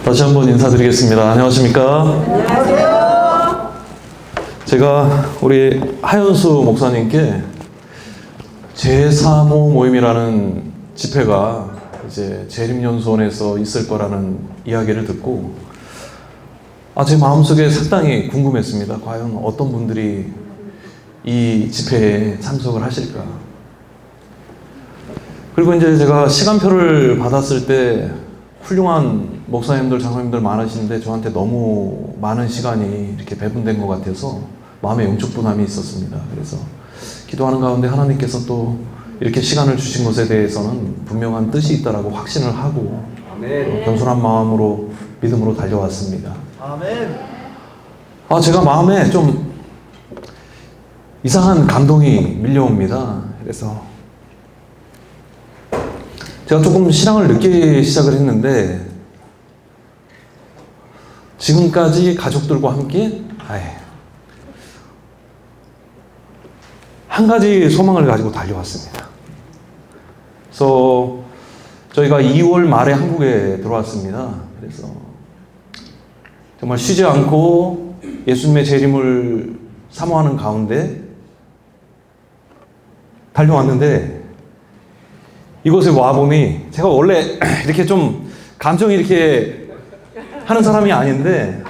다시 한번 인사드리겠습니다. 안녕하십니까? 안녕하세요. 제가 우리 하연수 목사님께 제3호 모임이라는 집회가 이제 재림연수원에서 있을 거라는 이야기를 듣고 제 마음속에 상당히 궁금했습니다. 과연 어떤 분들이 이 집회에 참석을 하실까? 그리고 이제 제가 시간표를 받았을 때 훌륭한 목사님들, 장로님들 많으신데 저한테 너무 많은 시간이 이렇게 배분된 것 같아서 마음에 영적 분함이 있었습니다. 그래서 기도하는 가운데 하나님께서 또 이렇게 시간을 주신 것에 대해서는 분명한 뜻이 있다라고 확신을 하고 겸손한 마음으로 믿음으로 달려왔습니다. 아멘. 제가 마음에 좀 이상한 감동이 밀려옵니다. 그래서 제가 조금 신앙을 늦게 시작을 했는데 지금까지 가족들과 함께 한 가지 소망을 가지고 달려왔습니다. 그래서 저희가 2월 말에 한국에 들어왔습니다. 그래서 정말 쉬지 않고 예수님의 재림을 사모하는 가운데 달려왔는데 이곳에 와보니 제가 원래 이렇게 좀 감정이 이렇게 하는 사람이 아닌데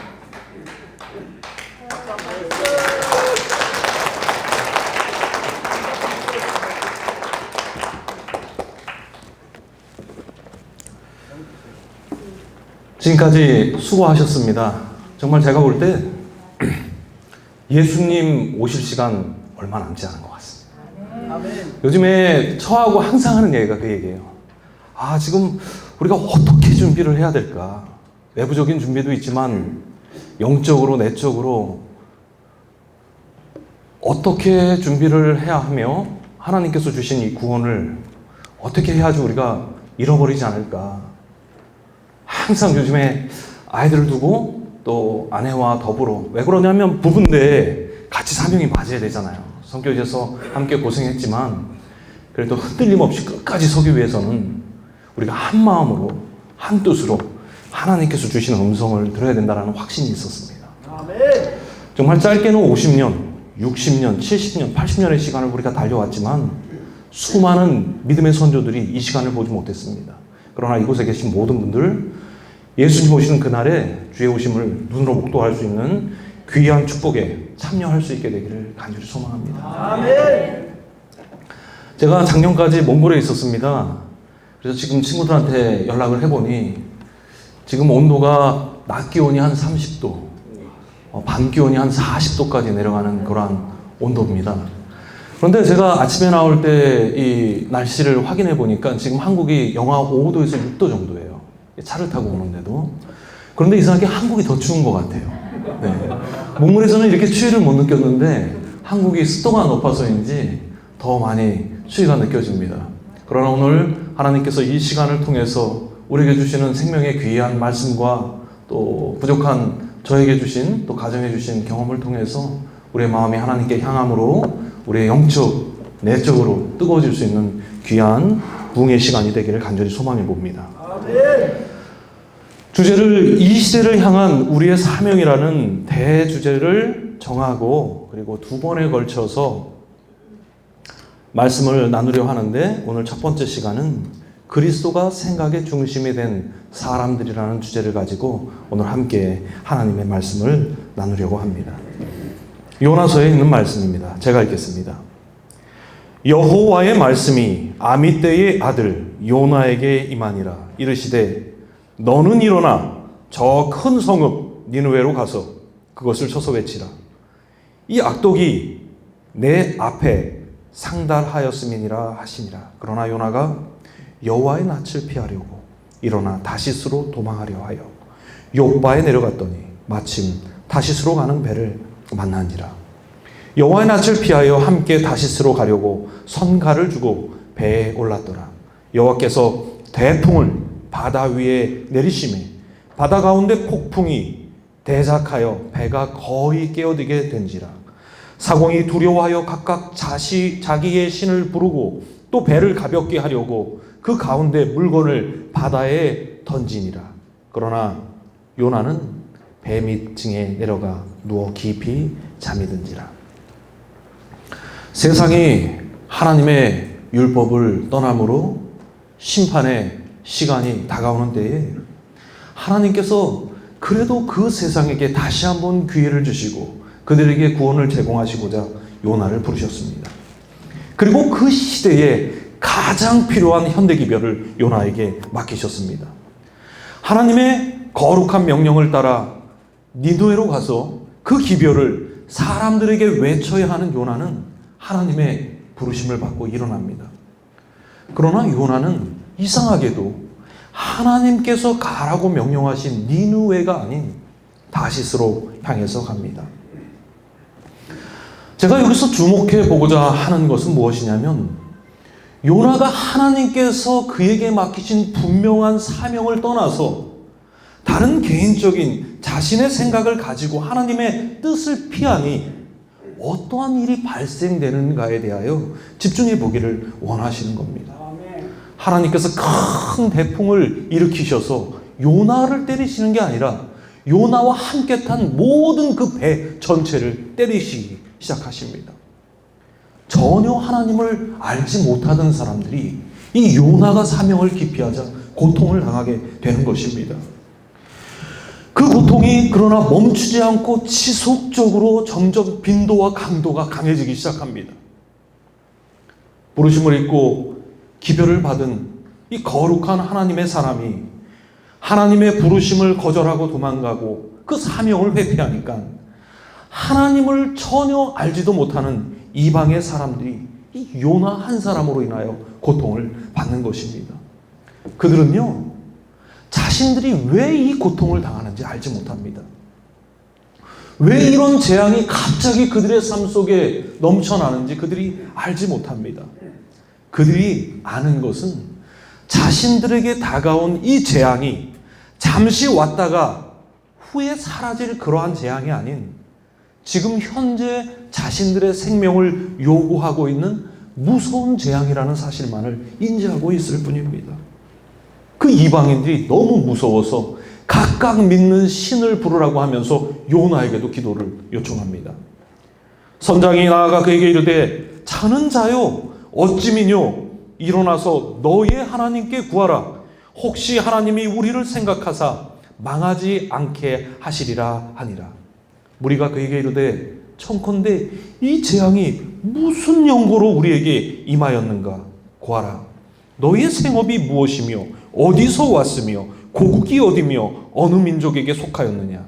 지금까지 수고하셨습니다. 정말 제가 볼 때 예수님 오실 시간 얼마 남지 않은 것 같습니다. 요즘에 저하고 항상 하는 얘기가 그 얘기예요. 지금 우리가 어떻게 준비를 해야 될까? 외부적인 준비도 있지만 영적으로, 내적으로 어떻게 준비를 해야 하며 하나님께서 주신 이 구원을 어떻게 해야지 우리가 잃어버리지 않을까? 항상 요즘에 아이들을 두고 또 아내와 더불어, 왜 그러냐면 부부인데 같이 사명이 맞아야 되잖아요. 성교에서 함께 고생했지만 그래도 흔들림 없이 끝까지 서기 위해서는 우리가 한 마음으로 한 뜻으로 하나님께서 주시는 음성을 들어야 된다는 확신이 있었습니다. 아멘. 정말 짧게는 50년, 60년, 70년, 80년의 시간을 우리가 달려왔지만 수많은 믿음의 선조들이 이 시간을 보지 못했습니다. 그러나 이곳에 계신 모든 분들 예수님 오시는 그날에 주의 오심을 눈으로 목도할 수 있는 귀한 축복에 참여할 수 있게 되기를 간절히 소망합니다. 아멘. 제가 작년까지 몽골에 있었습니다. 그래서 지금 친구들한테 연락을 해보니 지금 온도가 낮 기온이 한 30도, 밤 기온이 한 40도까지 내려가는 그러한 온도입니다. 그런데 제가 아침에 나올 때 이 날씨를 확인해 보니까 지금 한국이 영하 5도에서 6도 정도예요. 차를 타고 오는데도. 그런데 이상하게 한국이 더 추운 것 같아요. 네. 몽골에서는 이렇게 추위를 못 느꼈는데 한국이 습도가 높아서인지 더 많이 추위가 느껴집니다. 그러나 오늘 하나님께서 이 시간을 통해서 우리에게 주시는 생명의 귀한 말씀과 또 부족한 저에게 주신 또 가정에 주신 경험을 통해서 우리의 마음이 하나님께 향함으로 우리의 영적, 내적으로 뜨거워질 수 있는 귀한 부흥의 시간이 되기를 간절히 소망해 봅니다. 주제를 이 시대를 향한 우리의 사명이라는 대주제를 정하고 그리고 두 번에 걸쳐서 말씀을 나누려 하는데 오늘 첫 번째 시간은 그리스도가 생각의 중심이 된 사람들이라는 주제를 가지고 오늘 함께 하나님의 말씀을 나누려고 합니다. 요나서에 있는 말씀입니다. 제가 읽겠습니다. 여호와의 말씀이 아미떼의 아들 요나에게 임하니라. 이르시되 너는 일어나 저 큰 성읍 니느웨로 가서 그것을 쳐서 외치라. 이 악독이 내 앞에 상달하였음이니라 하시니라. 그러나 요나가 여호와의 낯을 피하려고 일어나 다시스로 도망하려 하여 욥바에 내려갔더니 마침 다시스로 가는 배를 만나니라. 여호와의 낯을 피하여 함께 다시스로 가려고 선가를 주고 배에 올랐더라. 여호와께서 대풍을 바다 위에 내리심에 바다 가운데 폭풍이 대작하여 배가 거의 깨어들게 된지라. 사공이 두려워하여 각각 자기의 신을 부르고 또 배를 가볍게 하려고 그 가운데 물건을 바다에 던지니라. 그러나 요나는 배 밑층에 내려가 누워 깊이 잠이 든지라. 세상이 하나님의 율법을 떠남으로 심판의 시간이 다가오는 때에 하나님께서 그래도 그 세상에게 다시 한번 기회를 주시고 그들에게 구원을 제공하시고자 요나를 부르셨습니다. 그리고 그 시대에 가장 필요한 현대기별을 요나에게 맡기셨습니다. 하나님의 거룩한 명령을 따라 니느웨로 가서 그 기별을 사람들에게 외쳐야 하는 요나는 하나님의 부르심을 받고 일어납니다. 그러나 요나는 이상하게도 하나님께서 가라고 명령하신 니느웨가 아닌 다시스로 향해서 갑니다. 제가 여기서 주목해 보고자 하는 것은 무엇이냐면 요나가 하나님께서 그에게 맡기신 분명한 사명을 떠나서 다른 개인적인 자신의 생각을 가지고 하나님의 뜻을 피하니 어떠한 일이 발생되는가에 대하여 집중해 보기를 원하시는 겁니다. 하나님께서 큰 대풍을 일으키셔서 요나를 때리시는 게 아니라 요나와 함께 탄 모든 그 배 전체를 때리시기 시작하십니다. 전혀 하나님을 알지 못하던 사람들이 이 요나가 사명을 기피하자 고통을 당하게 되는 것입니다. 그 고통이 그러나 멈추지 않고 지속적으로 점점 빈도와 강도가 강해지기 시작합니다. 부르심을 잊고 기별을 받은 이 거룩한 하나님의 사람이 하나님의 부르심을 거절하고 도망가고 그 사명을 회피하니까 하나님을 전혀 알지도 못하는 이방의 사람들이 이 요나 한 사람으로 인하여 고통을 받는 것입니다. 그들은요, 자신들이 왜 이 고통을 당하는지 알지 못합니다. 왜 이런 재앙이 갑자기 그들의 삶 속에 넘쳐나는지 그들이 알지 못합니다. 그들이 아는 것은 자신들에게 다가온 이 재앙이 잠시 왔다가 후에 사라질 그러한 재앙이 아닌 지금 현재 자신들의 생명을 요구하고 있는 무서운 재앙이라는 사실만을 인지하고 있을 뿐입니다. 그 이방인들이 너무 무서워서 각각 믿는 신을 부르라고 하면서 요나에게도 기도를 요청합니다. 선장이 나아가 그에게 이르되 자는 자요 어찌 미뇨 일어나서 너의 하나님께 구하라. 혹시 하나님이 우리를 생각하사 망하지 않게 하시리라 하니라. 무리가 그에게 이르되 청컨대 이 재앙이 무슨 연고로 우리에게 임하였는가 구하라. 너의 생업이 무엇이며 어디서 왔으며 고국이 어디며 어느 민족에게 속하였느냐.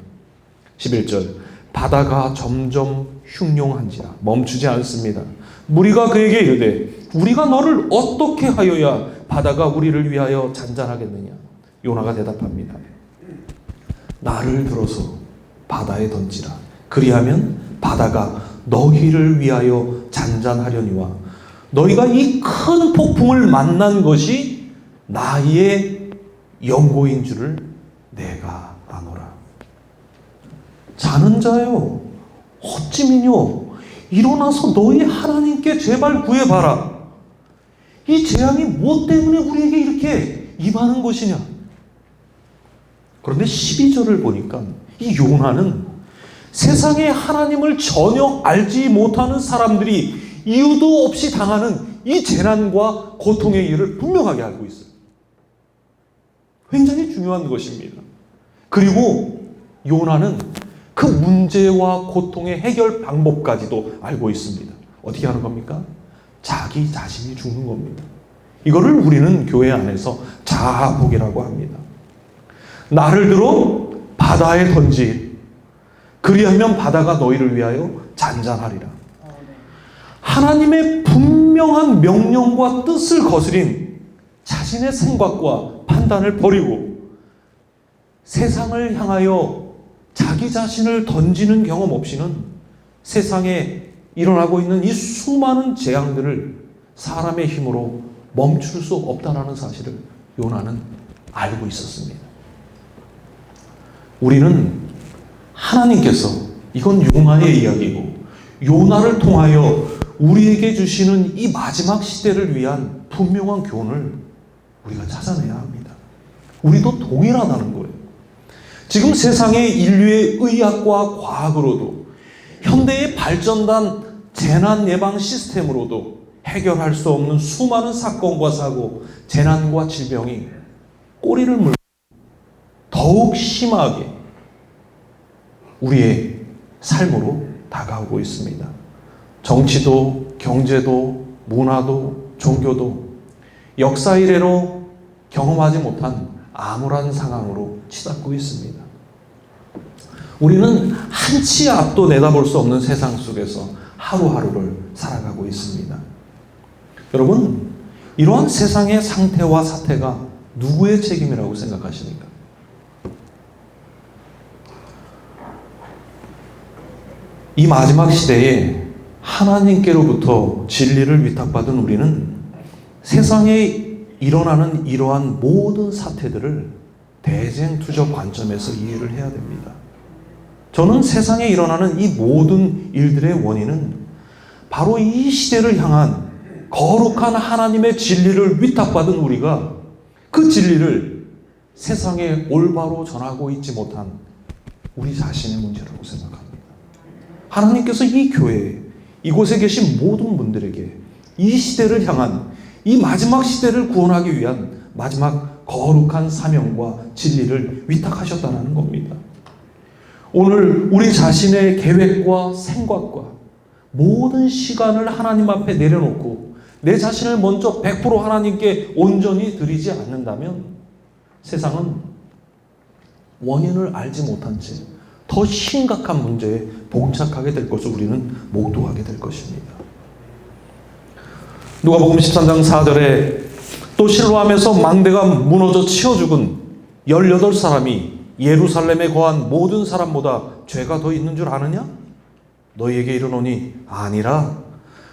11절 바다가 점점 흉룡한지라 멈추지 않습니다. 무리가 그에게 이르되 우리가 너를 어떻게 하여야 바다가 우리를 위하여 잔잔하겠느냐. 요나가 대답합니다. 나를 들어서 바다에 던지라. 그리하면 바다가 너희를 위하여 잔잔하려니와 너희가 이 큰 폭풍을 만난 것이 나의 연고인 줄을 내가 아노라. 자는 자요 어찌 미뇨 일어나서 너희 하나님께 제발 구해봐라. 이 재앙이 무엇 때문에 우리에게 이렇게 임하는 것이냐. 그런데 12절을 보니까 이 요나는 세상에 하나님을 전혀 알지 못하는 사람들이 이유도 없이 당하는 이 재난과 고통의 일을 분명하게 알고 있어요. 굉장히 중요한 것입니다. 그리고 요나는 그 문제와 고통의 해결 방법까지도 알고 있습니다. 어떻게 하는 겁니까? 자기 자신이 죽는 겁니다. 이거를 우리는 교회 안에서 자아복이라고 합니다. 나를 들어 바다에 던지 그리하면 바다가 너희를 위하여 잔잔하리라. 하나님의 분명한 명령과 뜻을 거스린 자신의 생각과 판단을 버리고 세상을 향하여 자기 자신을 던지는 경험 없이는 세상에 일어나고 있는 이 수많은 재앙들을 사람의 힘으로 멈출 수 없다는 사실을 요나는 알고 있었습니다. 우리는 하나님께서 이건 요나의 이야기고 요나를 통하여 우리에게 주시는 이 마지막 시대를 위한 분명한 교훈을 우리가 찾아내야 합니다. 우리도 동일하다는 거예요. 지금 세상의 인류의 의학과 과학으로도 현대의 발전단 재난 예방 시스템으로도 해결할 수 없는 수많은 사건과 사고, 재난과 질병이 꼬리를 물고 더욱 심하게 우리의 삶으로 다가오고 있습니다. 정치도, 경제도, 문화도, 종교도 역사 이래로 경험하지 못한 암울한 상황으로 치닫고 있습니다. 우리는 한치 앞도 내다볼 수 없는 세상 속에서 하루하루를 살아가고 있습니다. 여러분, 이러한 세상의 상태와 사태가 누구의 책임이라고 생각하십니까? 이 마지막 시대에 하나님께로부터 진리를 위탁받은 우리는 세상에 일어나는 이러한 모든 사태들을 대쟁투적 관점에서 이해를 해야 됩니다. 저는 세상에 일어나는 이 모든 일들의 원인은 바로 이 시대를 향한 거룩한 하나님의 진리를 위탁받은 우리가 그 진리를 세상에 올바로 전하고 있지 못한 우리 자신의 문제라고 생각합니다. 하나님께서 이 교회에, 이곳에 계신 모든 분들에게 이 시대를 향한, 이 마지막 시대를 구원하기 위한 마지막 거룩한 사명과 진리를 위탁하셨다는 겁니다. 오늘 우리 자신의 계획과 생각과 모든 시간을 하나님 앞에 내려놓고 내 자신을 먼저 100% 하나님께 온전히 드리지 않는다면 세상은 원인을 알지 못한 채 더 심각한 문제에 봉착하게 될 것을 우리는 목도하게 될 것입니다. 누가복음 13장 4절에 또 실로암에서 망대가 무너져 치어 죽은 18사람이 예루살렘에 거한 모든 사람보다 죄가 더 있는 줄 아느냐? 너희에게 이르노니 아니라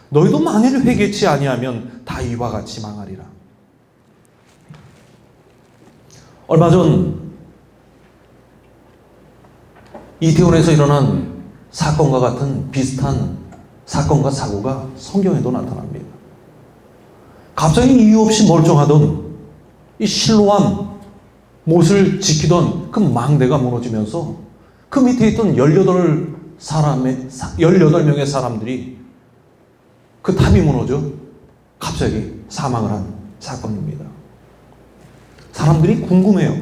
너희도 만일 회개치 아니하면 다 이와 같이 망하리라. 얼마 전 이태원에서 일어난 사건과 같은 비슷한 사건과 사고가 성경에도 나타납니다. 갑자기 이유 없이 멀쩡하던 이 실로암 못을 지키던 그 망대가 무너지면서 그 밑에 있던 18명의 사람들이 그 탑이 무너져 갑자기 사망을 한 사건입니다. 사람들이 궁금해요.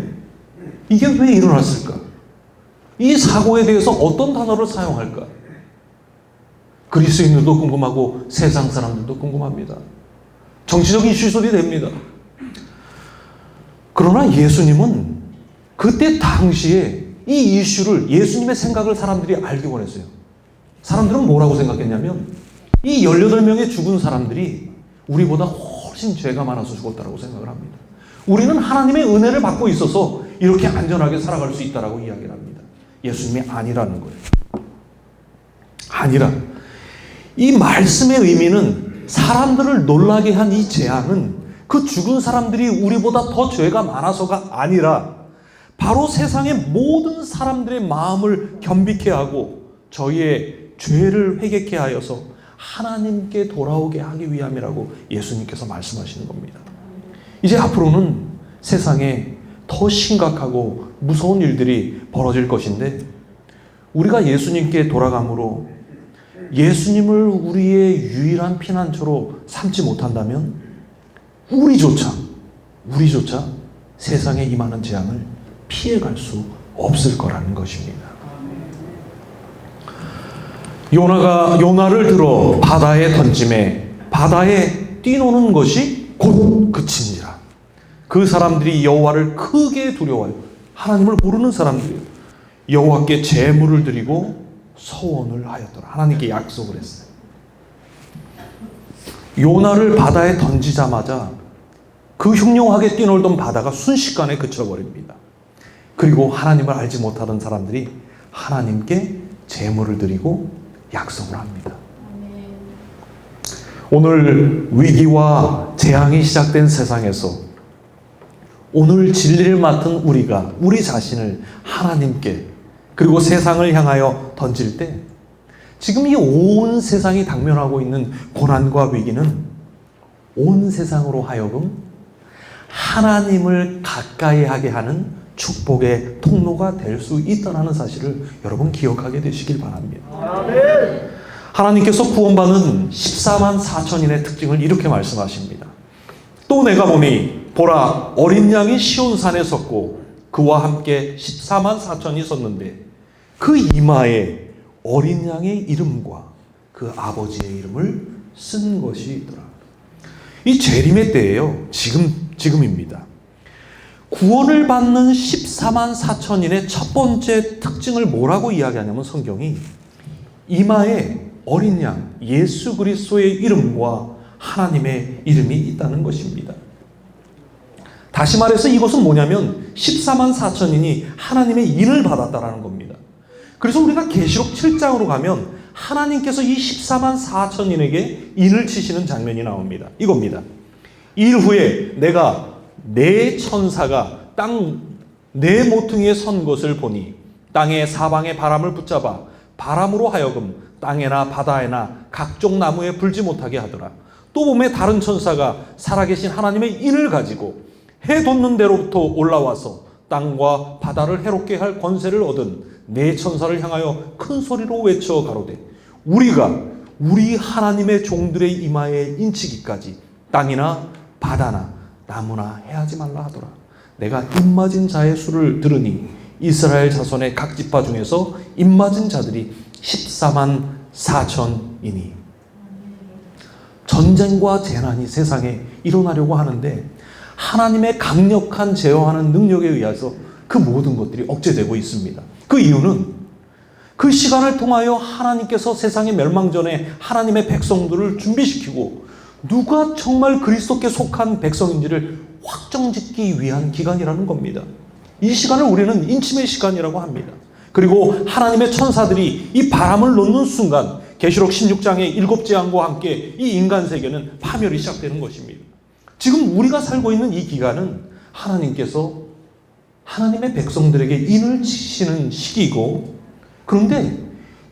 이게 왜 일어났을까? 이 사고에 대해서 어떤 단어를 사용할까? 그리스인들도 궁금하고 세상 사람들도 궁금합니다. 정치적 이슈들이 됩니다. 그러나 예수님은 그때 당시에 이 이슈를, 예수님의 생각을 사람들이 알기 원했어요. 사람들은 뭐라고 생각했냐면 이 18명의 죽은 사람들이 우리보다 훨씬 죄가 많아서 죽었다고 생각을 합니다. 우리는 하나님의 은혜를 받고 있어서 이렇게 안전하게 살아갈 수 있다고 이야기를 합니다. 예수님이 아니라는 거예요. 아니라. 이 말씀의 의미는 사람들을 놀라게 한 이 재앙은 그 죽은 사람들이 우리보다 더 죄가 많아서가 아니라 바로 세상의 모든 사람들의 마음을 겸비케 하고 저희의 죄를 회개케 하여서 하나님께 돌아오게 하기 위함이라고 예수님께서 말씀하시는 겁니다. 이제 앞으로는 세상에 더 심각하고 무서운 일들이 벌어질 것인데 우리가 예수님께 돌아감으로 예수님을 우리의 유일한 피난처로 삼지 못한다면 우리조차 세상에 임하는 재앙을 피해갈 수 없을 거라는 것입니다. 요나를 들어 바다에 던짐에 바다에 뛰노는 것이 곧 그치니라. 그 사람들이 여호와를 크게 두려워하여, 하나님을 모르는 사람들이에요. 여호와께 제물을 드리고 서원을 하였더라. 하나님께 약속을 했어요. 요나를 바다에 던지자마자 그 흉흉하게 뛰놀던 바다가 순식간에 그쳐버립니다. 그리고 하나님을 알지 못하던 사람들이 하나님께 제물을 드리고 약속을 합니다. 오늘 위기와 재앙이 시작된 세상에서 오늘 진리를 맡은 우리가 우리 자신을 하나님께 그리고 세상을 향하여 던질 때 지금 이 온 세상이 당면하고 있는 고난과 위기는 온 세상으로 하여금 하나님을 가까이 하게 하는 축복의 통로가 될 수 있다는 사실을 여러분 기억하게 되시길 바랍니다. 아멘. 하나님께서 구원받는 14만 4천인의 특징을 이렇게 말씀하십니다. 또 내가 보니 보라 어린 양이 시온산에 섰고 그와 함께 14만 4천이 섰는데 그 이마에 어린 양의 이름과 그 아버지의 이름을 쓴 것이더라. 이 재림의 때예요. 지금입니다. 구원을 받는 14만 4천인의 첫 번째 특징을 뭐라고 이야기하냐면 성경이 이마에 어린 양 예수 그리스도의 이름과 하나님의 이름이 있다는 것입니다. 다시 말해서 이것은 뭐냐면 14만 4천인이 하나님의 인을 받았다라는 겁니다. 그래서 우리가 계시록 7장으로 가면 하나님께서 이 14만 4천인에게 인을 치시는 장면이 나옵니다. 이겁니다. 일 후에 내가 네 천사가 땅 네 모퉁이에 선 것을 보니 땅의 사방의 바람을 붙잡아 바람으로 하여금 땅에나 바다에나 각종 나무에 불지 못하게 하더라. 또 보매 다른 천사가 살아계신 하나님의 인을 가지고 해 돋는 데로부터 올라와서 땅과 바다를 해롭게 할 권세를 얻은 네 천사를 향하여 큰 소리로 외쳐 가로되 우리가 우리 하나님의 종들의 이마에 인치기까지 땅이나 바다나 나무나 해하지 말라 하더라. 내가 입맞은 자의 수를 들으니 이스라엘 자손의 각 지파 중에서 입맞은 자들이 14만 4천이니 전쟁과 재난이 세상에 일어나려고 하는데 하나님의 강력한 제어하는 능력에 의해서 그 모든 것들이 억제되고 있습니다. 그 이유는 그 시간을 통하여 하나님께서 세상의 멸망 전에 하나님의 백성들을 준비시키고 누가 정말 그리스도께 속한 백성인지를 확정짓기 위한 기간이라는 겁니다. 이 시간을 우리는 인침의 시간이라고 합니다. 그리고 하나님의 천사들이 이 바람을 놓는 순간 계시록 16장의 7재앙과 함께 이 인간 세계는 파멸이 시작되는 것입니다. 지금 우리가 살고 있는 이 기간은 하나님께서 하나님의 백성들에게 인을 치시는 시기이고 그런데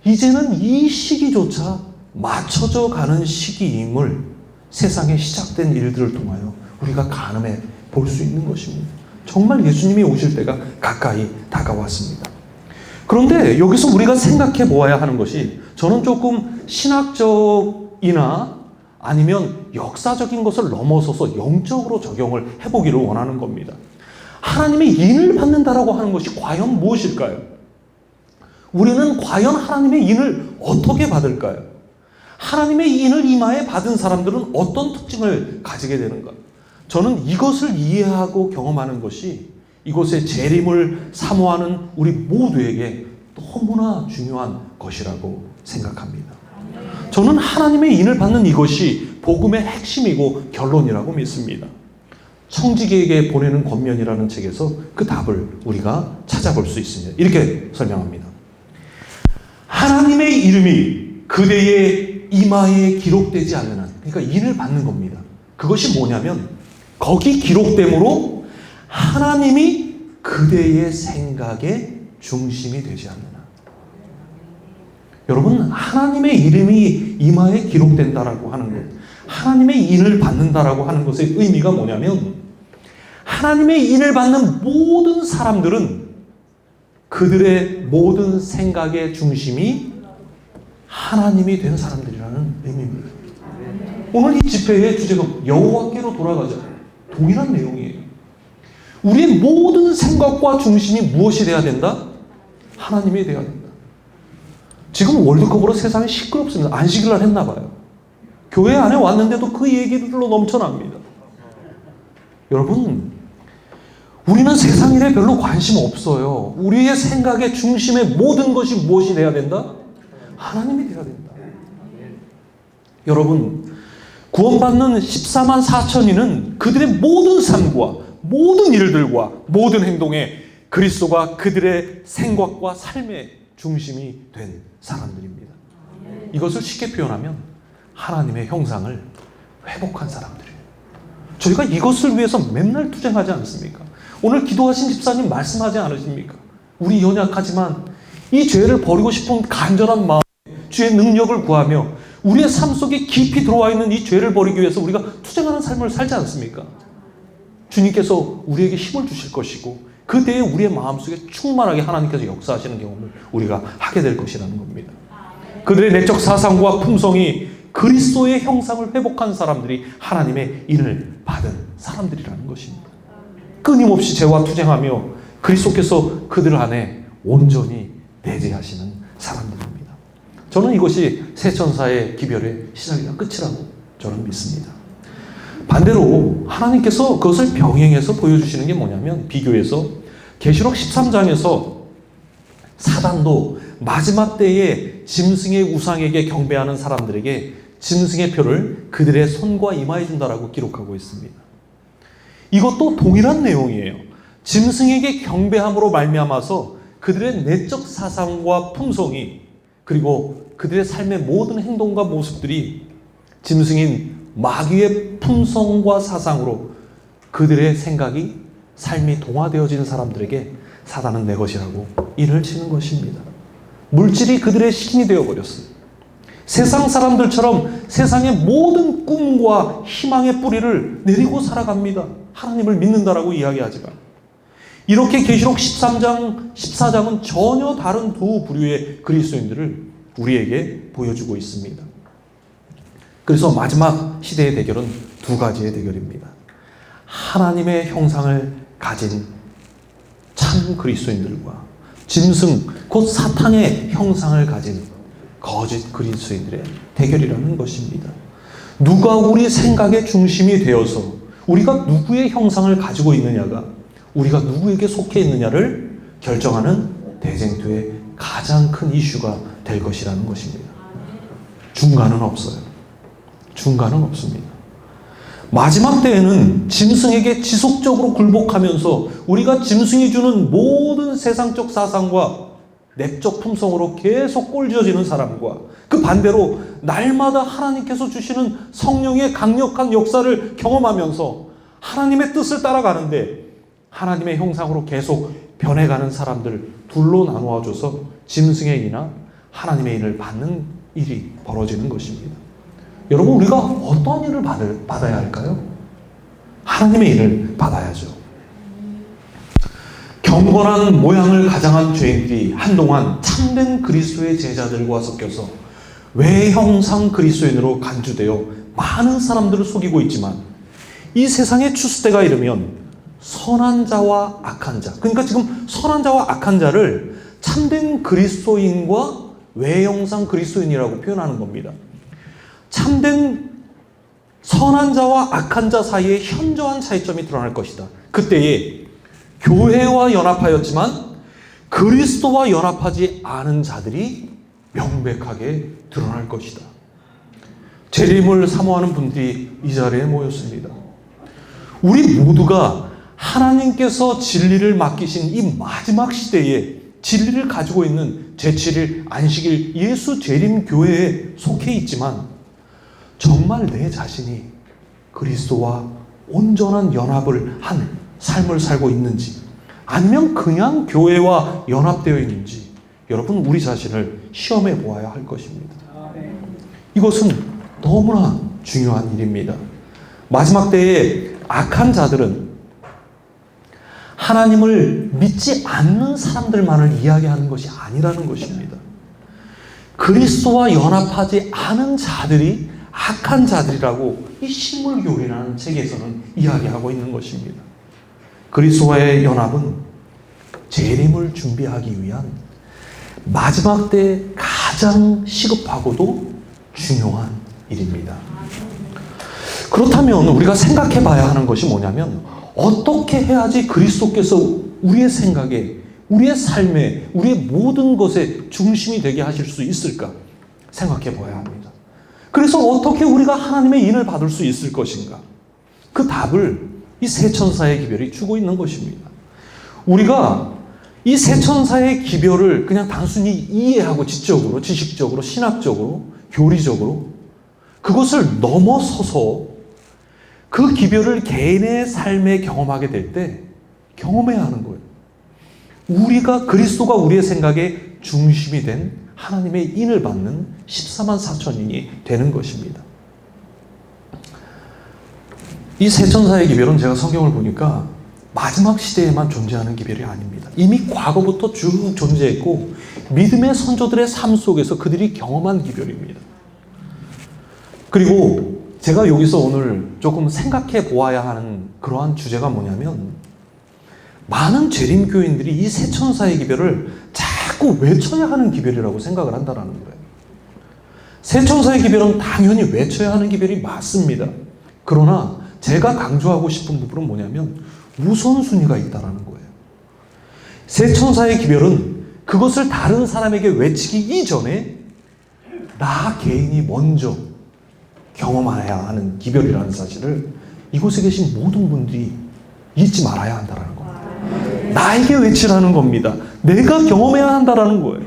이제는 이 시기조차 맞춰져 가는 시기임을 세상에 시작된 일들을 통하여 우리가 가늠해 볼 수 있는 것입니다. 정말 예수님이 오실 때가 가까이 다가왔습니다. 그런데 여기서 우리가 생각해 보아야 하는 것이 저는 조금 신학적이나 아니면 역사적인 것을 넘어서서 영적으로 적용을 해보기를 원하는 겁니다. 하나님의 인을 받는다라고 하는 것이 과연 무엇일까요? 우리는 과연 하나님의 인을 어떻게 받을까요? 하나님의 인을 이마에 받은 사람들은 어떤 특징을 가지게 되는가? 저는 이것을 이해하고 경험하는 것이 이곳의 재림을 사모하는 우리 모두에게 너무나 중요한 것이라고 생각합니다. 저는 하나님의 인을 받는 이것이 복음의 핵심이고 결론이라고 믿습니다. 청지기에게 보내는 권면이라는 책에서 그 답을 우리가 찾아볼 수 있습니다. 이렇게 설명합니다. 하나님의 이름이 그대의 이마에 기록되지 않는 한, 그러니까 인을 받는 겁니다. 그것이 뭐냐면 거기 기록됨으로 하나님이 그대의 생각의 중심이 되지 않는 한. 여러분, 하나님의 이름이 이마에 기록된다라고 하는 것, 하나님의 인을 받는다라고 하는 것의 의미가 뭐냐면 하나님의 인을 받는 모든 사람들은 그들의 모든 생각의 중심이 하나님이 된 사람들이라는 의미입니다. 오늘 이 집회의 주제가 여호와께로 돌아가자. 동일한 내용이에요. 우리의 모든 생각과 중심이 무엇이 돼야 된다? 하나님이 돼야 된다. 지금 월드컵으로 세상이 시끄럽습니다. 안식일날 했나 봐요. 교회 안에 왔는데도 그 얘기들로 넘쳐납니다. 여러분, 우리는 세상 일에 별로 관심 없어요. 우리의 생각의 중심의 모든 것이 무엇이 돼야 된다? 하나님이 돼야 된다. 여러분, 구원받는 14만 4천인은 그들의 모든 삶과 모든 일들과 모든 행동에 그리스도가 그들의 생각과 삶의 중심이 된 사람들입니다. 이것을 쉽게 표현하면 하나님의 형상을 회복한 사람들이에요. 저희가 이것을 위해서 맨날 투쟁하지 않습니까? 오늘 기도하신 집사님 말씀하지 않으십니까? 우리 연약하지만 이 죄를 버리고 싶은 간절한 마음에 주의 능력을 구하며 우리의 삶 속에 깊이 들어와 있는 이 죄를 버리기 위해서 우리가 투쟁하는 삶을 살지 않습니까? 주님께서 우리에게 힘을 주실 것이고 그때에 우리의 마음속에 충만하게 하나님께서 역사하시는 경험을 우리가 하게 될 것이라는 겁니다. 그들의 내적 사상과 품성이 그리스도의 형상을 회복한 사람들이 하나님의 인을 받은 사람들이라는 것입니다. 끊임없이 죄와 투쟁하며 그리스도께서 그들 안에 온전히 내재하시는 사람들입니다. 저는 이것이 새 천사의 기별의 시작이나 끝이라고 저는 믿습니다. 반대로 하나님께서 그것을 병행해서 보여주시는 게 뭐냐면, 비교해서 계시록 13장에서 사단도 마지막 때에 짐승의 우상에게 경배하는 사람들에게 짐승의 표를 그들의 손과 이마에 준다라고 기록하고 있습니다. 이것도 동일한 내용이에요. 짐승에게 경배함으로 말미암아서 그들의 내적 사상과 품성이, 그리고 그들의 삶의 모든 행동과 모습들이 짐승인 마귀의 품성과 사상으로 그들의 생각이, 삶이 동화되어지는 사람들에게 사단은 내 것이라고 인을 치는 것입니다. 물질이 그들의 신이 되어버렸어요. 세상 사람들처럼 세상의 모든 꿈과 희망의 뿌리를 내리고 살아갑니다. 하나님을 믿는다라고 이야기하지만, 이렇게 계시록 13장, 14장은 전혀 다른 두 부류의 그리스도인들을 우리에게 보여주고 있습니다. 그래서 마지막 시대의 대결은 두 가지의 대결입니다. 하나님의 형상을 가진 참 그리스도인들과 짐승, 곧 사탄의 형상을 가진 거짓 그리스도인들의 대결이라는 것입니다. 누가 우리 생각의 중심이 되어서 우리가 누구의 형상을 가지고 있느냐가 우리가 누구에게 속해 있느냐를 결정하는 대쟁투의 가장 큰 이슈가 될 것이라는 것입니다. 중간은 없어요. 중간은 없습니다. 마지막 때에는 짐승에게 지속적으로 굴복하면서 우리가 짐승이 주는 모든 세상적 사상과 내적 품성으로 계속 꼴지어지는 사람과, 그 반대로 날마다 하나님께서 주시는 성령의 강력한 역사를 경험하면서 하나님의 뜻을 따라가는데 하나님의 형상으로 계속 변해가는 사람들 둘로 나누어줘서 짐승의 인이나 하나님의 인을 받는 일이 벌어지는 것입니다. 여러분, 우리가 어떤 일을 받아야 할까요? 하나님의 일을 받아야죠. 경건한 모양을 가장한 죄인들이 한동안 참된 그리스도의 제자들과 섞여서 외형상 그리스도인으로 간주되어 많은 사람들을 속이고 있지만, 이 세상의 추수때가 이르면 선한 자와 악한 자, 그러니까 지금 선한 자와 악한 자를 참된 그리스도인과 외형상 그리스도인이라고 표현하는 겁니다. 참된 선한 자와 악한 자 사이에 현저한 차이점이 드러날 것이다. 그때에 교회와 연합하였지만 그리스도와 연합하지 않은 자들이 명백하게 드러날 것이다. 재림을 사모하는 분들이 이 자리에 모였습니다. 우리 모두가 하나님께서 진리를 맡기신 이 마지막 시대에 진리를 가지고 있는 제7일 안식일 예수 재림 교회에 속해 있지만, 정말 내 자신이 그리스도와 온전한 연합을 한 삶을 살고 있는지, 아니면 그냥 교회와 연합되어 있는지, 여러분 우리 자신을 시험해 보아야 할 것입니다. 이것은 너무나 중요한 일입니다. 마지막 때에 악한 자들은 하나님을 믿지 않는 사람들만을 이야기하는 것이 아니라는 것입니다. 그리스도와 연합하지 않은 자들이 악한 자들이라고 이 신물교리라는 책에서는 이야기하고 있는 것입니다. 그리스도와의 연합은 재림을 준비하기 위한 마지막 때 가장 시급하고도 중요한 일입니다. 그렇다면 우리가 생각해 봐야 하는 것이 뭐냐면, 어떻게 해야지 그리스도께서 우리의 생각에, 우리의 삶에, 우리의 모든 것의 중심이 되게 하실 수 있을까 생각해 봐야 합니다. 그래서 어떻게 우리가 하나님의 인을 받을 수 있을 것인가? 그 답을 이 세 천사의 기별이 주고 있는 것입니다. 우리가 이 세 천사의 기별을 그냥 단순히 이해하고 지적으로, 지식적으로, 신학적으로, 교리적으로 그것을 넘어서서 그 기별을 개인의 삶에 경험하게 될 때 경험해야 하는 거예요. 우리가 그리스도가 우리의 생각의 중심이 된 하나님의 인을 받는 14만 4천인이 되는 것입니다. 이 세 천사의 기별은 제가 성경을 보니까 마지막 시대에만 존재하는 기별이 아닙니다. 이미 과거부터 쭉 존재했고 믿음의 선조들의 삶 속에서 그들이 경험한 기별입니다. 그리고 제가 여기서 오늘 조금 생각해 보아야 하는 그러한 주제가 뭐냐면, 많은 재림 교인들이 이 세천사의 기별을 자꾸 외쳐야 하는 기별이라고 생각을 한다는 거예요. 세천사의 기별은 당연히 외쳐야 하는 기별이 맞습니다. 그러나 제가 강조하고 싶은 부분은 뭐냐면 우선순위가 있다는 거예요. 세천사의 기별은 그것을 다른 사람에게 외치기 이전에 나 개인이 먼저 경험해야 하는 기별이라는 사실을 이곳에 계신 모든 분들이 잊지 말아야 한다는 겁니다. 나에게 외치라는 겁니다. 내가 경험해야 한다는 거예요.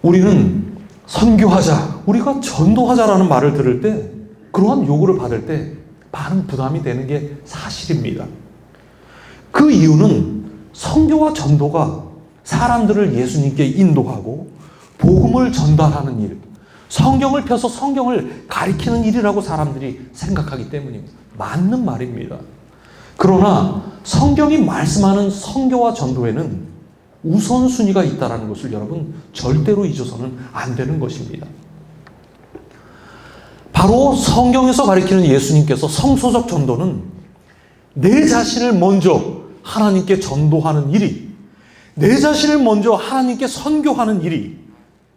우리는 선교하자, 우리가 전도하자라는 말을 들을 때, 그러한 요구를 받을 때 많은 부담이 되는 게 사실입니다. 그 이유는 선교와 전도가 사람들을 예수님께 인도하고 복음을 전달하는 일, 성경을 펴서 성경을 가리키는 일이라고 사람들이 생각하기 때문입니다. 맞는 말입니다. 그러나 성경이 말씀하는 선교와 전도에는 우선순위가 있다는 것을 여러분 절대로 잊어서는 안 되는 것입니다. 바로 성경에서 가리키는 예수님께서 성소적 전도는 내 자신을 먼저 하나님께 전도하는 일이, 내 자신을 먼저 하나님께 선교하는 일이,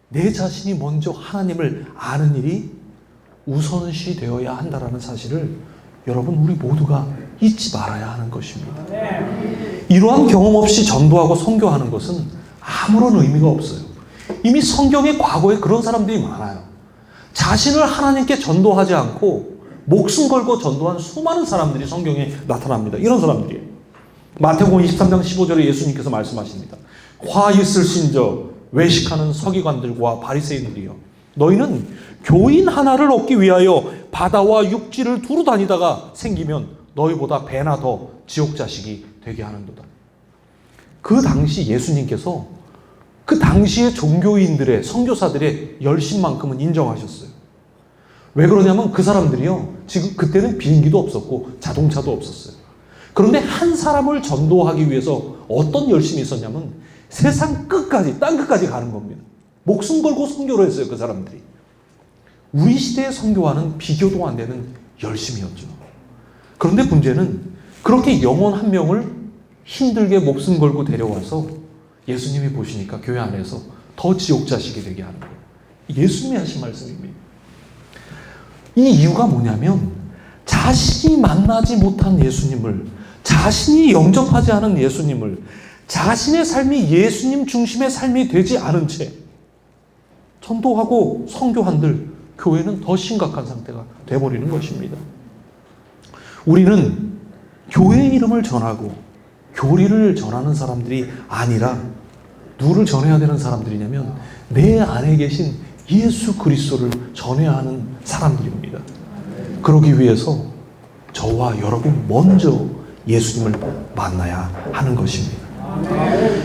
내 자신이 먼저 하나님을 아는 일이 우선시 되어야 한다는 사실을 여러분 우리 모두가 잊지 말아야 하는 것입니다. 이러한 경험 없이 전도하고 선교하는 것은 아무런 의미가 없어요. 이미 성경의 과거에 그런 사람들이 많아요. 자신을 하나님께 전도하지 않고 목숨 걸고 전도한 수많은 사람들이 성경에 나타납니다. 이런 사람들이에요. 마태복음 23장 15절에 예수님께서 말씀하십니다. 화 있을신저 외식하는 서기관들과 바리새인들이여, 너희는 교인 하나를 얻기 위하여 바다와 육지를 두루 다니다가 생기면 너희보다 배나 더 지옥 자식이 되게 하는도다. 그 당시 예수님께서 그 당시의 종교인들의, 선교사들의 열심만큼은 인정하셨어요. 왜 그러냐면 그 사람들이요, 지금 그때는 비행기도 없었고 자동차도 없었어요. 그런데 한 사람을 전도하기 위해서 어떤 열심이 있었냐면 세상 끝까지, 땅 끝까지 가는 겁니다. 목숨 걸고 선교를 했어요, 그 사람들이. 우리 시대의 선교와는 비교도 안 되는 열심이었죠. 그런데 문제는 그렇게 영혼 한 명을 힘들게 목숨 걸고 데려와서 예수님이 보시니까 교회 안에서 더 지옥 자식이 되게 하는 거예요. 예수님이 하신 말씀입니다. 이 이유가 뭐냐면 자신이 만나지 못한 예수님을, 자신이 영접하지 않은 예수님을, 자신의 삶이 예수님 중심의 삶이 되지 않은 채 전도하고 선교한들 교회는 더 심각한 상태가 되어버리는 것입니다. 우리는 교회의 이름을 전하고 교리를 전하는 사람들이 아니라 누구를 전해야 되는 사람들이냐면 내 안에 계신 예수 그리스도를 전해야 하는 사람들입니다. 그러기 위해서 저와 여러분 먼저 예수님을 만나야 하는 것입니다.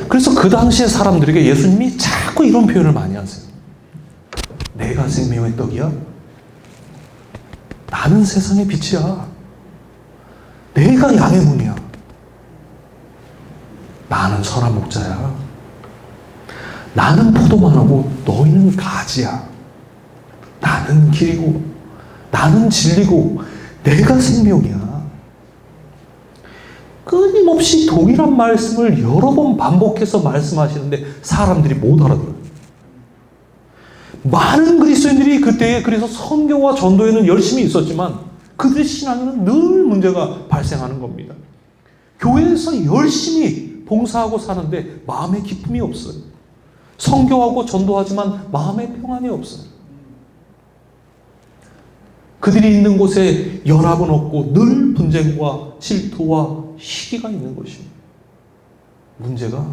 그래서 그 당시의 사람들에게 예수님이 자꾸 이런 표현을 많이 하세요. 내가 생명의 떡이야. 나는 세상의 빛이야. 내가 양의 문이야. 나는 선한 목자야. 나는 포도만하고 너희는 가지야. 나는 길이고 나는 진리고 내가 생명이야. 끊임없이 동일한 말씀을 여러 번 반복해서 말씀하시는데 사람들이 못 알아들어요. 많은 그리스도인들이 그때에 그래서 선교와 전도에는 열심히 있었지만 그들의 신앙에는 늘 문제가 발생하는 겁니다. 교회에서 열심히 봉사하고 사는데 마음에 기쁨이 없어요. 선교하고 전도하지만 마음에 평안이 없어요. 그들이 있는 곳에 연합은 없고 늘 분쟁과 질투와 시기가 있는 것입니다. 문제가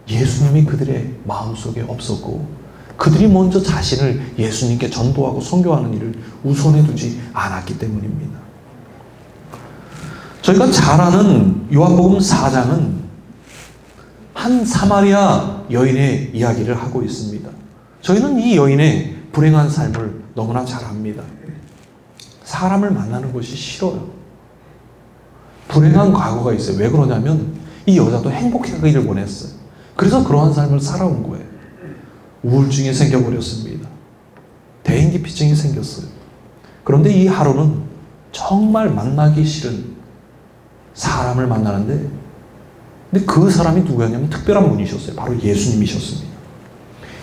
예수님이 그들의 마음속에 없었고 그들이 먼저 자신을 예수님께 전도하고 선교하는 일을 우선해 두지 않았기 때문입니다. 저희가 잘 아는 요한복음 4장은 한 사마리아 여인의 이야기를 하고 있습니다. 저희는 이 여인의 불행한 삶을 너무나 잘 압니다. 사람을 만나는 것이 싫어요. 불행한 과거가 있어요. 왜 그러냐면 이 여자도 행복하기를 원했어요. 그래서 그러한 삶을 살아온 거예요. 우울증이 생겨버렸습니다. 대인기피증이 생겼어요. 그런데 이 하루는 정말 만나기 싫은 사람을 만나는데, 근데 그 사람이 누구였냐면 특별한 분이셨어요. 바로 예수님이셨습니다.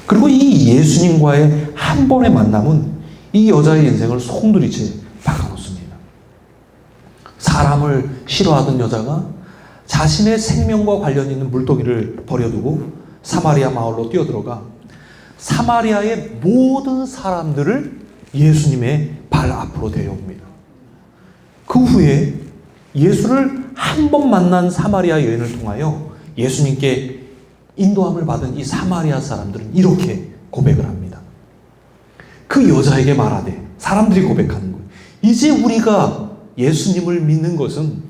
그리고 이 예수님과의 한 번의 만남은 이 여자의 인생을 송두리째 바꿔놓습니다. 사람을 싫어하던 여자가 자신의 생명과 관련 있는 물동이를 버려두고 사마리아 마을로 뛰어들어가 사마리아의 모든 사람들을 예수님의 발 앞으로 데려옵니다. 그 후에 예수를 한 번 만난 사마리아 여인을 통하여 예수님께 인도함을 받은 이 사마리아 사람들은 이렇게 고백을 합니다. 그 여자에게 말하되, 사람들이 고백하는 거예요. 이제 우리가 예수님을 믿는 것은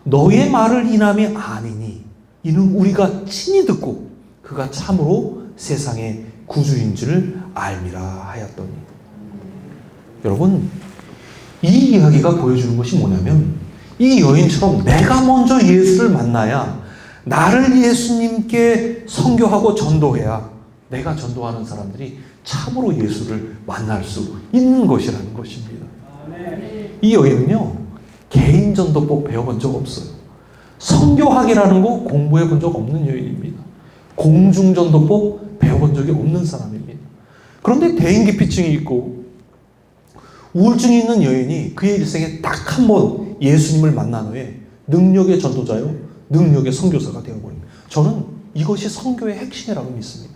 너의 말을 인함이 아니니 이는 우리가 친히 듣고 그가 참으로 세상의 구주인 줄 알미라 하였더니. 여러분, 이 이야기가 보여주는 것이 뭐냐면 이 여인처럼 내가 먼저 예수를 만나야, 나를 예수님께 선교하고 전도해야 내가 전도하는 사람들이 참으로 예수를 만날 수 있는 것이라는 것입니다. 이 여인은요, 개인 전도법 배워본 적 없어요. 선교학이라는 거 공부해 본 적 없는 여인입니다. 공중 전도법 배워본 적이 없는 사람입니다. 그런데 대인기피증이 있고 우울증이 있는 여인이 그의 일생에 딱 한 번 예수님을 만난 후에 능력의 전도자요, 능력의 선교사가 되어버립니다. 저는 이것이 선교의 핵심이라고 믿습니다.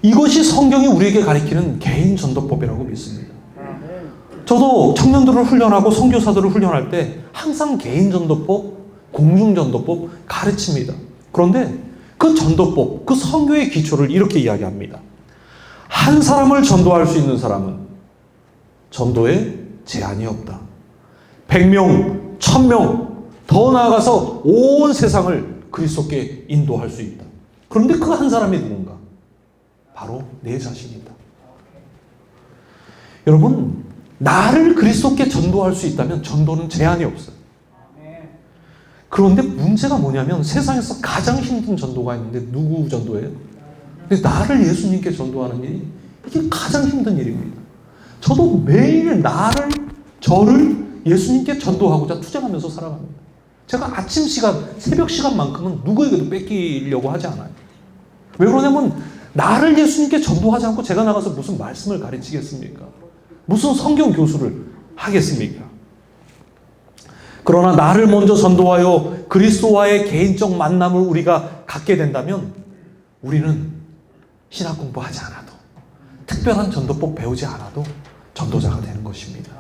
이것이 성경이 우리에게 가리키는 개인 전도법이라고 믿습니다. 저도 청년들을 훈련하고 선교사들을 훈련할 때 항상 개인 전도법, 공중 전도법 가르칩니다. 그런데 그 전도법, 그 선교의 기초를 이렇게 이야기합니다. 한 사람을 전도할 수 있는 사람은 전도에 제한이 없다. 100명, 1000명, 더 나아가서 온 세상을 그리스도께 인도할 수 있다. 그런데 그 한 사람이 누군가? 바로 내 자신이다. 여러분, 나를 그리스도께 전도할 수 있다면 전도는 제한이 없어요. 그런데 문제가 뭐냐면 세상에서 가장 힘든 전도가 있는데 누구 전도예요? 근데 나를 예수님께 전도하는 일이, 이게 가장 힘든 일입니다. 저도 매일 저를 예수님께 전도하고자 투쟁하면서 살아갑니다. 제가 아침 시간, 새벽 시간만큼은 누구에게도 뺏기려고 하지 않아요. 왜 그러냐면 나를 예수님께 전도하지 않고 제가 나가서 무슨 말씀을 가르치겠습니까? 무슨 성경 교수를 하겠습니까? 그러나 나를 먼저 전도하여 그리스도와의 개인적 만남을 우리가 갖게 된다면 우리는 신학 공부하지 않아도, 특별한 전도법 배우지 않아도 전도자가 되는 것입니다.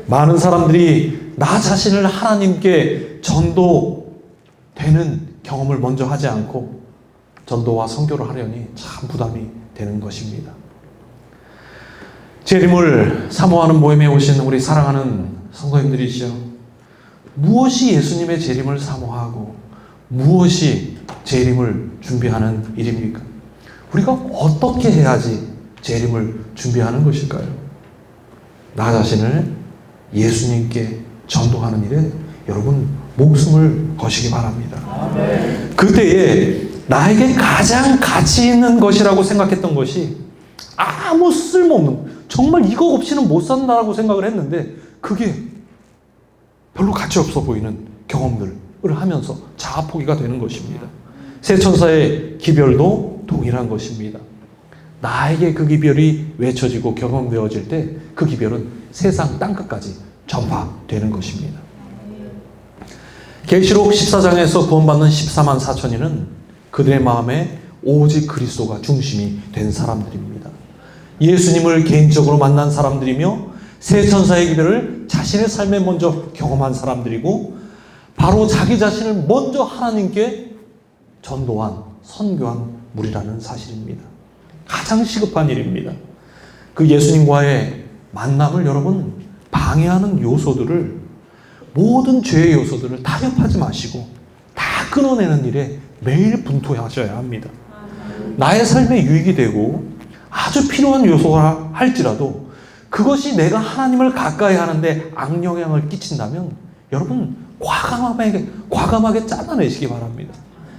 많은 사람들이 나 자신을 하나님께 전도되는 경험을 먼저 하지 않고 전도와 선교를 하려니 참 부담이 되는 것입니다. 재림을 사모하는 모임에 오신 우리 사랑하는 성도님들이시여, 무엇이 예수님의 재림을 사모하고 무엇이 재림을 준비하는 일입니까? 우리가 어떻게 해야지 재림을 준비하는 것일까요? 나 자신을 예수님께 전도하는 일에 여러분 목숨을 거시기 바랍니다. 그때에 나에게 가장 가치 있는 것이라고 생각했던 것이 아무 쓸모없는, 정말 이거 없이는 못 산다라고 생각을 했는데 그게 별로 가치 없어 보이는 경험들을 하면서 자아포기가 되는 것입니다. 새 천사의 기별도 동일한 것입니다. 나에게 그 기별이 외쳐지고 경험되어질 때 그 기별은 세상 땅끝까지 전파되는 것입니다. 계시록 14장에서 구원받는 14만 4천인은 그들의 마음에 오직 그리스도가 중심이 된 사람들입니다. 예수님을 개인적으로 만난 사람들이며 새 천사의 기별을 자신의 삶에 먼저 경험한 사람들이고, 바로 자기 자신을 먼저 하나님께 전도한, 선교한 무리라는 사실입니다. 가장 시급한 일입니다. 그 예수님과의 만남을 여러분 방해하는 요소들을, 모든 죄의 요소들을 타협하지 마시고 다 끊어내는 일에 매일 분투하셔야 합니다. 나의 삶에 유익이 되고 아주 필요한 요소라 할지라도 그것이 내가 하나님을 가까이 하는데 악영향을 끼친다면 여러분 과감하게 잘라내시기 바랍니다.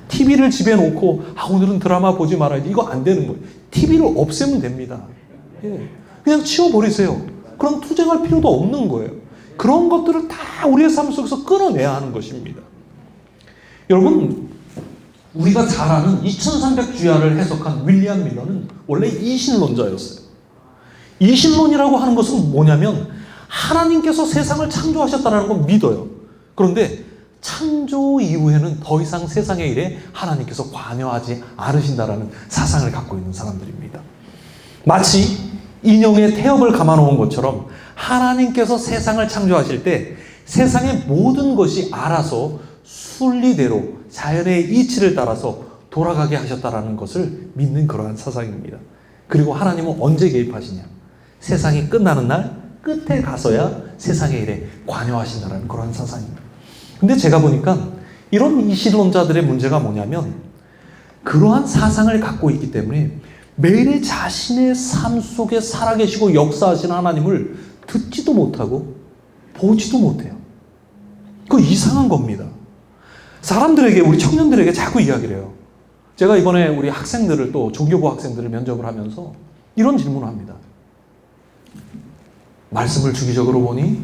TV를 집에 놓고 오늘은 드라마 보지 말아야지. 이거 안 되는 거예요. TV를 없애면 됩니다. 예. 그냥 치워버리세요. 그럼 투쟁할 필요도 없는 거예요. 그런 것들을 다 우리의 삶 속에서 끊어내야 하는 것입니다. 여러분, 우리가 잘 아는 2300주야를 해석한 윌리엄 밀러는 원래 이신론자였어요. 이신론이라고 하는 것은 뭐냐면 하나님께서 세상을 창조하셨다는 건 믿어요. 그런데 창조 이후에는 더 이상 세상의 일에 하나님께서 관여하지 않으신다라는 사상을 갖고 있는 사람들입니다. 마치 인형의 태엽을 감아놓은 것처럼 하나님께서 세상을 창조하실 때 세상의 모든 것이 알아서 순리대로 자연의 이치를 따라서 돌아가게 하셨다라는 것을 믿는 그러한 사상입니다. 그리고 하나님은 언제 개입하시냐? 세상이 끝나는 날 끝에 가서야 세상의 일에 관여하신다는 그러한 사상입니다. 근데 제가 보니까 이런 이신론자들의 문제가 뭐냐면 그러한 사상을 갖고 있기 때문에 매일 자신의 삶 속에 살아계시고 역사하시는 하나님을 듣지도 못하고 보지도 못해요. 그거 이상한 겁니다. 사람들에게, 우리 청년들에게 자꾸 이야기를 해요. 제가 이번에 우리 학생들을, 또 종교부 학생들을 면접을 하면서 이런 질문을 합니다. 말씀을 주기적으로 보니?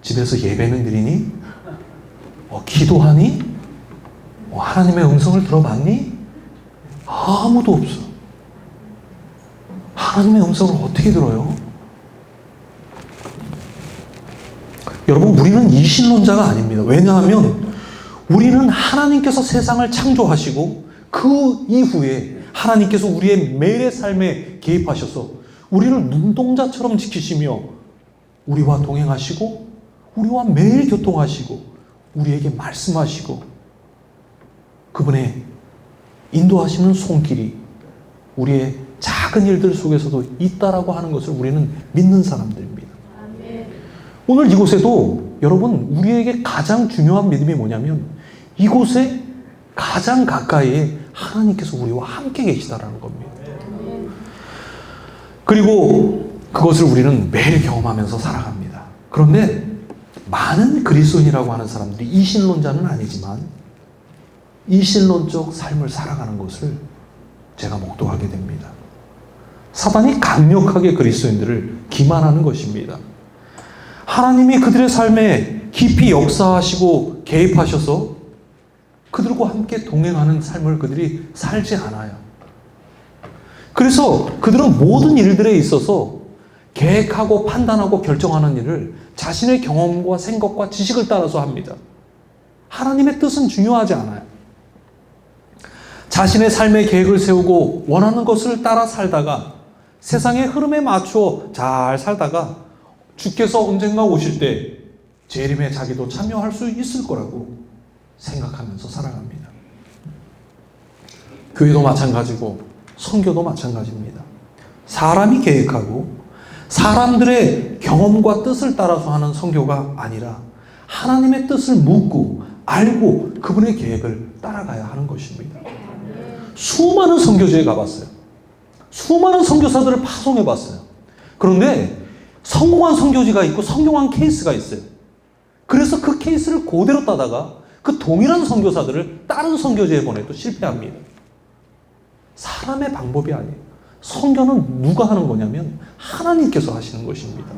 집에서 예배는 드리니? 기도하니? 하나님의 음성을 들어봤니? 아무도 없어. 하나님의 음성을 어떻게 들어요? 여러분, 우리는 이신론자가 아닙니다. 왜냐하면 우리는 하나님께서 세상을 창조하시고 그 이후에 하나님께서 우리의 매일의 삶에 개입하셔서 우리를 눈동자처럼 지키시며 우리와 동행하시고 우리와 매일 교통하시고 우리에게 말씀하시고 그분의 인도하시는 손길이 우리의 작은 일들 속에서도 있다라고 하는 것을 우리는 믿는 사람들입니다. 오늘 이곳에도 여러분, 우리에게 가장 중요한 믿음이 뭐냐면 이곳에 가장 가까이에 하나님께서 우리와 함께 계시다라는 겁니다. 그리고 그것을 우리는 매일 경험하면서 살아갑니다. 그런데 많은 그리스도인이라고 하는 사람들이 이신론자는 아니지만 이신론적 삶을 살아가는 것을 제가 목도하게 됩니다. 사단이 강력하게 그리스도인들을 기만하는 것입니다. 하나님이 그들의 삶에 깊이 역사하시고 개입하셔서 그들과 함께 동행하는 삶을 그들이 살지 않아요. 그래서 그들은 모든 일들에 있어서 계획하고 판단하고 결정하는 일을 자신의 경험과 생각과 지식을 따라서 합니다. 하나님의 뜻은 중요하지 않아요. 자신의 삶의 계획을 세우고 원하는 것을 따라 살다가 세상의 흐름에 맞추어 잘 살다가 주께서 언젠가 오실 때 재림에 자기도 참여할 수 있을 거라고 생각하면서 살아갑니다. 교회도 마찬가지고 선교도 마찬가지입니다. 사람이 계획하고 사람들의 경험과 뜻을 따라서 하는 선교가 아니라 하나님의 뜻을 묻고 알고 그분의 계획을 따라가야 하는 것입니다. 수많은 선교지에 가봤어요. 수많은 선교사들을 파송해봤어요. 그런데 성공한 선교지가 있고 성공한 케이스가 있어요. 그래서 그 케이스를 그대로 따다가 그 동일한 선교사들을 다른 선교지에 보내도 실패합니다. 사람의 방법이 아니에요. 선교는 누가 하는 거냐면 하나님께서 하시는 것입니다.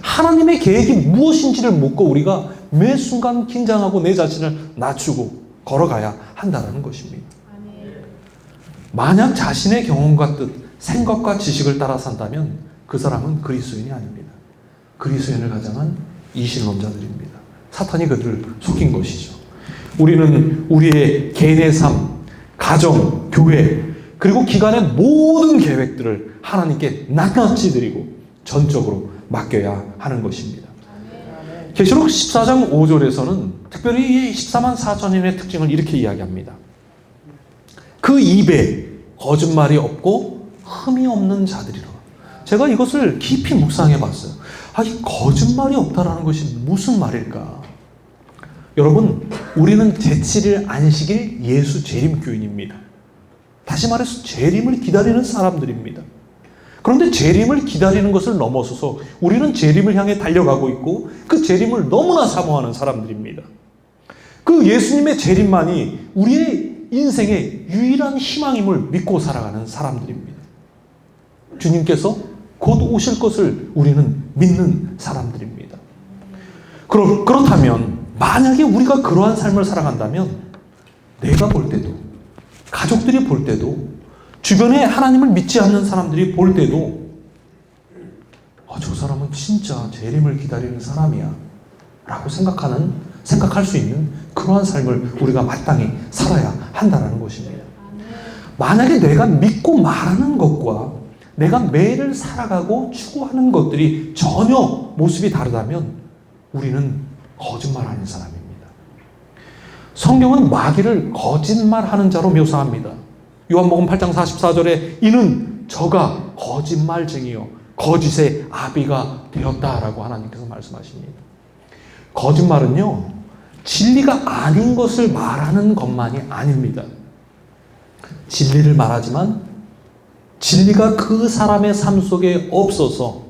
하나님의 계획이 무엇인지를 묻고 우리가 매 순간 긴장하고 내 자신을 낮추고 걸어가야 한다는 것입니다. 만약 자신의 경험과 뜻, 생각과 지식을 따라 산다면 그 사람은 그리스도인이 아닙니다. 그리스도인을 가장한 이신론자들입니다. 사탄이 그들을 속인 것이죠. 우리는 우리의 개인의 삶, 가정, 교회, 그리고 기간의 모든 계획들을 하나님께 낱낱이 드리고 전적으로 맡겨야 하는 것입니다. 계시록 14장 5절에서는 특별히 14만 4천인의 특징을 이렇게 이야기합니다. 그 입에 거짓말이 없고 흠이 없는 자들이라. 제가 이것을 깊이 묵상해 봤어요. 이 거짓말이 없다라는 것이 무슨 말일까? 여러분, 우리는 제7일 안식일 예수 재림 교인입니다. 다시 말해서 재림을 기다리는 사람들입니다. 그런데 재림을 기다리는 것을 넘어서서 우리는 재림을 향해 달려가고 있고 그 재림을 너무나 사모하는 사람들입니다. 그 예수님의 재림만이 우리의 인생의 유일한 희망임을 믿고 살아가는 사람들입니다. 주님께서 곧 오실 것을 우리는 믿는 사람들입니다. 그렇다면 만약에 우리가 그러한 삶을 살아간다면 내가 볼 때도, 가족들이 볼 때도, 주변에 하나님을 믿지 않는 사람들이 볼 때도 저 사람은 진짜 재림을 기다리는 사람이야 라고 생각할 수 있는 그러한 삶을 우리가 마땅히 살아야 한다는 것입니다. 만약에 내가 믿고 말하는 것과 내가 매일 살아가고 추구하는 것들이 전혀 모습이 다르다면 우리는 거짓말하는 사람입니다. 성경은 마귀를 거짓말하는 자로 묘사합니다. 요한복음 8장 44절에 이는 저가 거짓말쟁이요 거짓의 아비가 되었다라고 하나님께서 말씀하십니다. 거짓말은요, 진리가 아닌 것을 말하는 것만이 아닙니다. 진리를 말하지만 진리가 그 사람의 삶 속에 없어서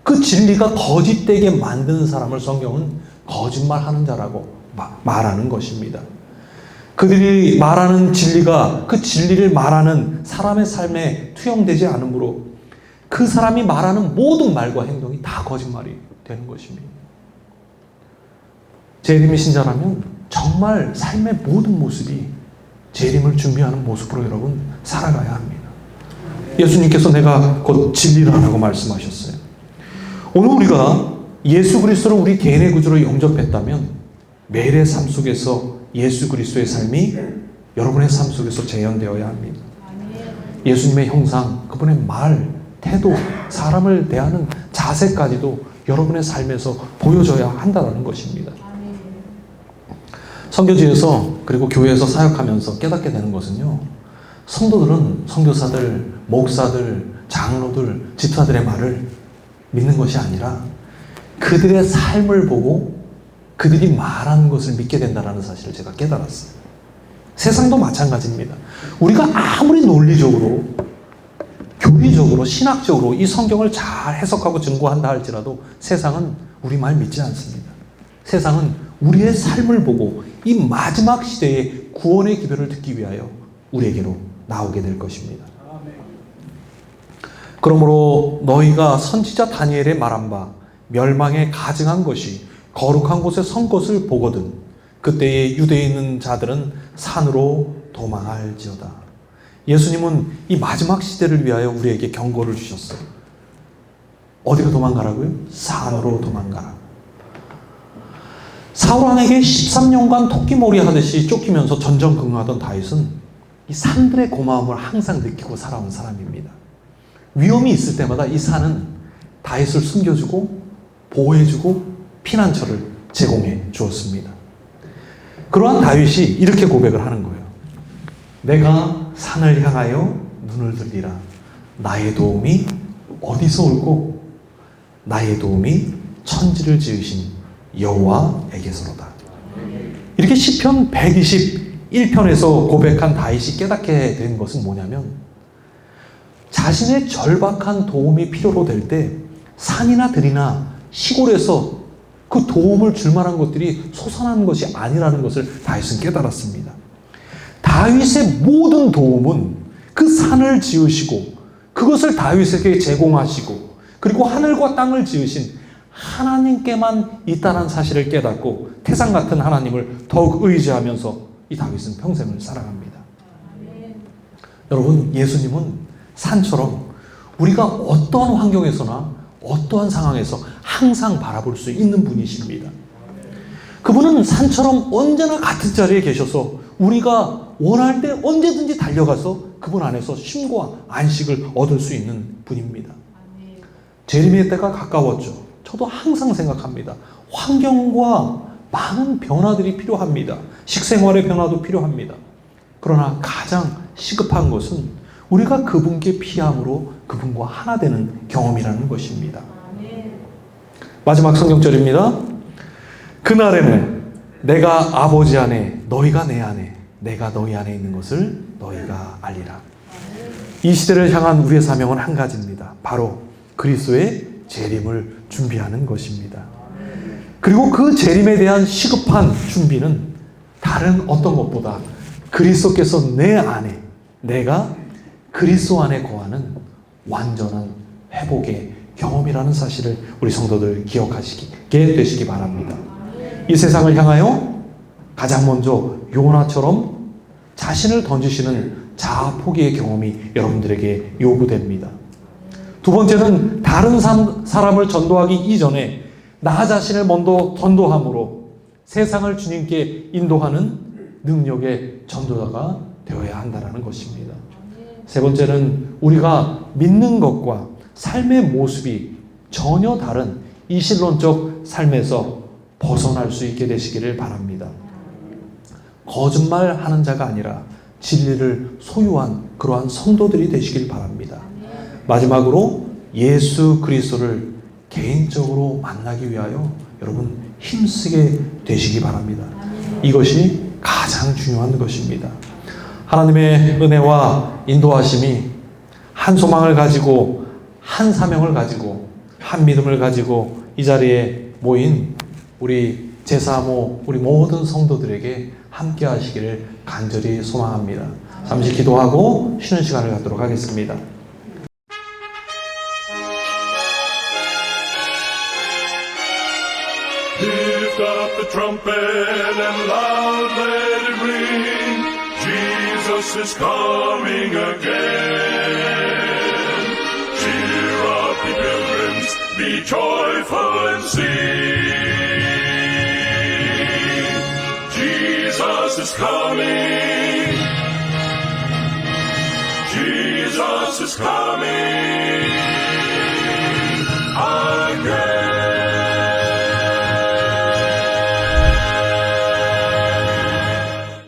그 진리가 거짓되게 만드는 사람을 성경은 거짓말하는 자라고 말하는 것입니다. 그들이 말하는 진리가 그 진리를 말하는 사람의 삶에 투영되지 않으므로 그 사람이 말하는 모든 말과 행동이 다 거짓말이 되는 것입니다. 재림의 신자라면 정말 삶의 모든 모습이 재림을 준비하는 모습으로 여러분 살아가야 합니다. 예수님께서 내가 곧 진리라고 말씀하셨어요. 오늘 우리가 예수 그리스도를 우리 개인의 구주로 영접했다면 매일의 삶 속에서 예수 그리스도의 삶이 여러분의 삶 속에서 재현되어야 합니다. 예수님의 형상, 그분의 말, 태도, 사람을 대하는 자세까지도 여러분의 삶에서 보여져야 한다는 것입니다. 선교지에서 그리고 교회에서 사역하면서 깨닫게 되는 것은요, 성도들은 선교사들, 목사들, 장로들, 집사들의 말을 믿는 것이 아니라 그들의 삶을 보고 그들이 말하는 것을 믿게 된다는 사실을 제가 깨달았어요. 세상도 마찬가지입니다. 우리가 아무리 논리적으로, 교리적으로, 신학적으로 이 성경을 잘 해석하고 증거한다 할지라도 세상은 우리 말 믿지 않습니다. 세상은 우리의 삶을 보고 이 마지막 시대의 구원의 기별을 듣기 위하여 우리에게로 나오게 될 것입니다. 그러므로 너희가 선지자 다니엘의 말한 바 멸망에 가증한 것이 거룩한 곳에 선 것을 보거든 그때에 유대에 있는 자들은 산으로 도망할지어다. 예수님은 이 마지막 시대를 위하여 우리에게 경고를 주셨어요. 어디로 도망가라고요? 산으로 도망가라. 사울왕에게 13년간 토끼몰이 하듯이 쫓기면서 전전긍긍하던 다윗은 이 산들의 고마움을 항상 느끼고 살아온 사람입니다. 위험이 있을 때마다 이 산은 다윗을 숨겨주고 보호해주고 피난처를 제공해 주었습니다. 그러한 다윗이 이렇게 고백을 하는 거예요. 내가 산을 향하여 눈을 들리라. 나의 도움이 어디서 올고 나의 도움이 천지를 지으신 여호와에게서로다. 이렇게 시편 121편에서 고백한 다윗이 깨닫게 된 것은 뭐냐면 자신의 절박한 도움이 필요로 될 때 산이나 들이나 시골에서 그 도움을 줄 만한 것들이 솟아나는 것이 아니라는 것을 다윗은 깨달았습니다. 다윗의 모든 도움은 그 산을 지으시고 그것을 다윗에게 제공하시고 그리고 하늘과 땅을 지으신 하나님께만 있다는 사실을 깨닫고 태산 같은 하나님을 더욱 의지하면서 이 다윗은 평생을 살아갑니다. 여러분, 예수님은 산처럼 우리가 어떠한 환경에서나 어떠한 상황에서 항상 바라볼 수 있는 분이십니다. 그분은 산처럼 언제나 같은 자리에 계셔서 우리가 원할 때 언제든지 달려가서 그분 안에서 쉼과 안식을 얻을 수 있는 분입니다. 재림의 때가 가까웠죠. 저도 항상 생각합니다. 환경과 많은 변화들이 필요합니다. 식생활의 변화도 필요합니다. 그러나 가장 시급한 것은 우리가 그분께 피함으로 그분과 하나 되는 경험이라는 것입니다. 마지막 성경절입니다. 그날에는 내가 아버지 안에 너희가 내 안에 내가 너희 안에 있는 것을 너희가 알리라. 이 시대를 향한 우리의 사명은 한 가지입니다. 바로 그리스도의 재림을 준비하는 것입니다. 그리고 그 재림에 대한 시급한 준비는 다른 어떤 것보다 그리스도께서 내 안에, 내가 그리스도 안에 거하는 완전한 회복의 경험이라는 사실을 우리 성도들 기억하시게 되시기 바랍니다. 이 세상을 향하여 가장 먼저 요나처럼 자신을 던지시는 자아 포기의 경험이 여러분들에게 요구됩니다. 두 번째는 다른 사람을 전도하기 이전에 나 자신을 먼저 전도함으로 세상을 주님께 인도하는 능력의 전도자가 되어야 한다는 것입니다. 세 번째는 우리가 믿는 것과 삶의 모습이 전혀 다른 이신론적 삶에서 벗어날 수 있게 되시기를 바랍니다. 거짓말하는 자가 아니라 진리를 소유한 그러한 성도들이 되시길 바랍니다. 마지막으로 예수 그리스도를 개인적으로 만나기 위하여 여러분 힘쓰게 되시기 바랍니다. 이것이 가장 중요한 것입니다. 하나님의 은혜와 인도하심이 한 소망을 가지고 한 사명을 가지고 한 믿음을 가지고 이 자리에 모인 우리 제사모 우리 모든 성도들에게 함께 하시기를 간절히 소망합니다. 잠시 기도하고 쉬는 시간을 갖도록 하겠습니다. Lift up the trumpet and loud let it ring. Jesus is coming again. Cheer up, ye pilgrims, be joyful and sing. Jesus is coming. Jesus is coming.